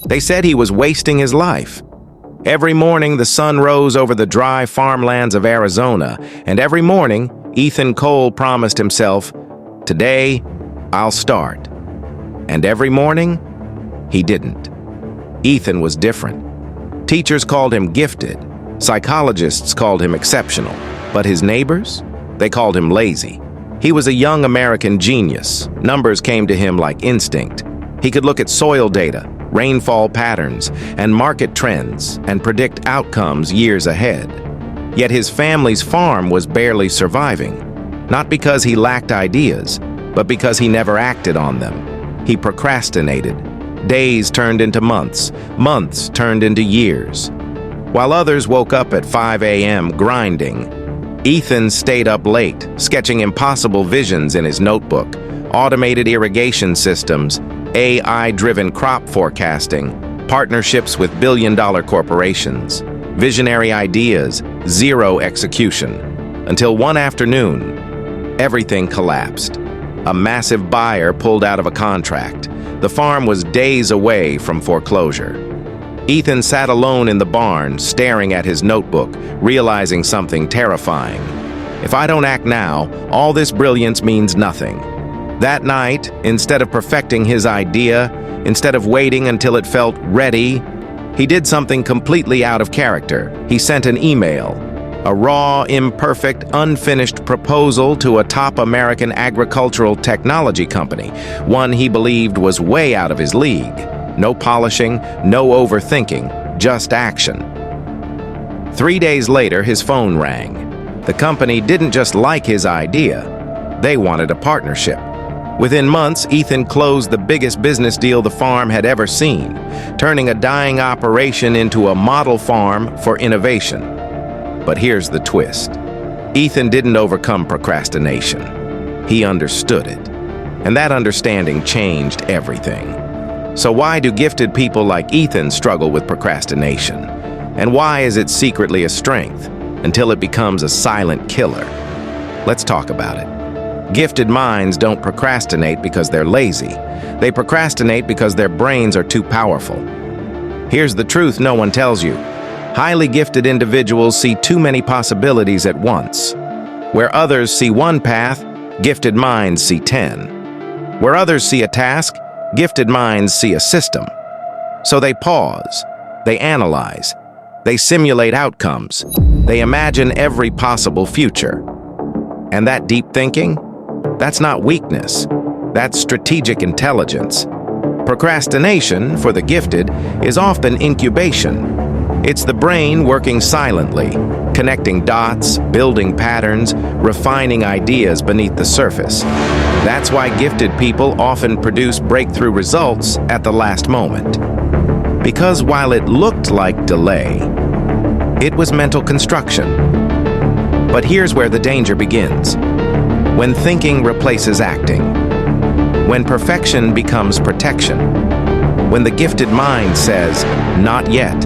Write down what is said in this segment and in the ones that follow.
They said he was wasting his life. Every morning, the sun rose over the dry farmlands of Arizona, and every morning, Ethan Cole promised himself, "Today, I'll start." And every morning, he didn't. Ethan was different. Teachers called him gifted. Psychologists called him exceptional. But his neighbors? They called him lazy. He was a young American genius. Numbers came to him like instinct. He could look at soil data, rainfall patterns, and market trends and predict outcomes years ahead. Yet his family's farm was barely surviving, not because he lacked ideas, but because he never acted on them. He procrastinated. Days turned into months, months turned into years. While others woke up at 5 a.m. grinding, Ethan stayed up late, sketching impossible visions in his notebook, automated irrigation systems, AI-driven crop forecasting, partnerships with billion-dollar corporations, visionary ideas, zero execution. Until one afternoon, everything collapsed. A massive buyer pulled out of a contract. The farm was days away from foreclosure. Ethan sat alone in the barn, staring at his notebook, realizing something terrifying. If I don't act now, all this brilliance means nothing. That night, instead of perfecting his idea, instead of waiting until it felt ready, he did something completely out of character. He sent an email, a raw, imperfect, unfinished proposal to a top American agricultural technology company, one he believed was way out of his league. No polishing, no overthinking, just action. 3 days later, his phone rang. The company didn't just like his idea, they wanted a partnership. Within months, Ethan closed the biggest business deal the farm had ever seen, turning a dying operation into a model farm for innovation. But here's the twist. Ethan didn't overcome procrastination. He understood it. And that understanding changed everything. So why do gifted people like Ethan struggle with procrastination? And why is it secretly a strength until it becomes a silent killer? Let's talk about it. Gifted minds don't procrastinate because they're lazy. They procrastinate because their brains are too powerful. Here's the truth no one tells you. Highly gifted individuals see too many possibilities at once. Where others see one path, gifted minds see 10. Where others see a task, gifted minds see a system. So they pause, they analyze, they simulate outcomes, they imagine every possible future. And that deep thinking? That's not weakness. That's strategic intelligence. Procrastination, for the gifted, is often incubation. It's the brain working silently, connecting dots, building patterns, refining ideas beneath the surface. That's why gifted people often produce breakthrough results at the last moment. Because while it looked like delay, it was mental construction. But here's where the danger begins. When thinking replaces acting. When perfection becomes protection. When the gifted mind says, "Not yet,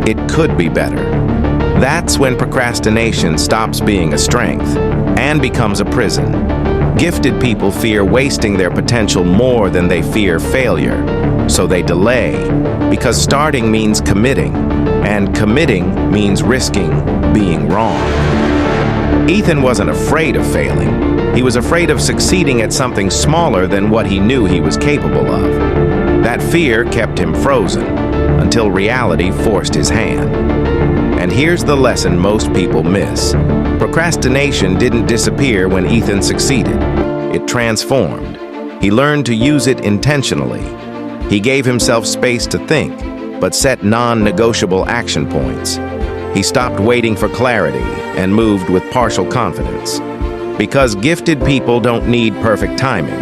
it could be better." That's when procrastination stops being a strength and becomes a prison. Gifted people fear wasting their potential more than they fear failure. So they delay, because starting means committing, and committing means risking being wrong. Ethan wasn't afraid of failing. He was afraid of succeeding at something smaller than what he knew he was capable of. That fear kept him frozen until reality forced his hand. And here's the lesson most people miss. Procrastination didn't disappear when Ethan succeeded. It transformed. He learned to use it intentionally. He gave himself space to think, but set non-negotiable action points. He stopped waiting for clarity and moved with partial confidence. Because gifted people don't need perfect timing,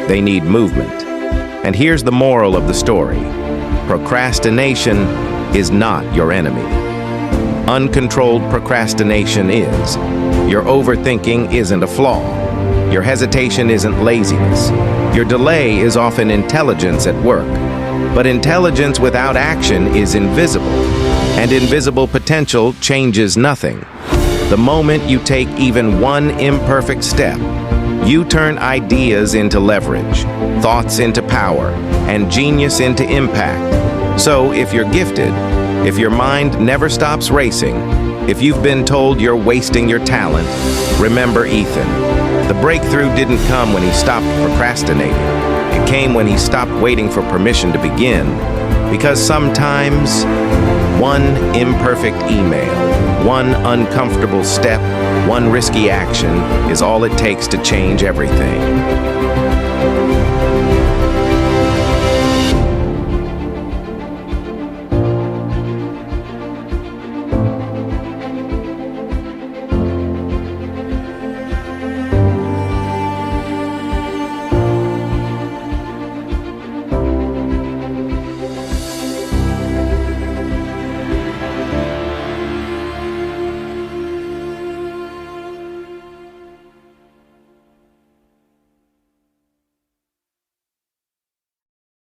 they need movement. And here's the moral of the story. Procrastination is not your enemy. Uncontrolled procrastination is. Your overthinking isn't a flaw. Your hesitation isn't laziness. Your delay is often intelligence at work. But intelligence without action is invisible. And invisible potential changes nothing. The moment you take even one imperfect step, you turn ideas into leverage, thoughts into power, and genius into impact. So if you're gifted, if your mind never stops racing, if you've been told you're wasting your talent, remember Ethan. The breakthrough didn't come when he stopped procrastinating. It came when he stopped waiting for permission to begin. Because sometimes, one imperfect email, one uncomfortable step, one risky action is all it takes to change everything.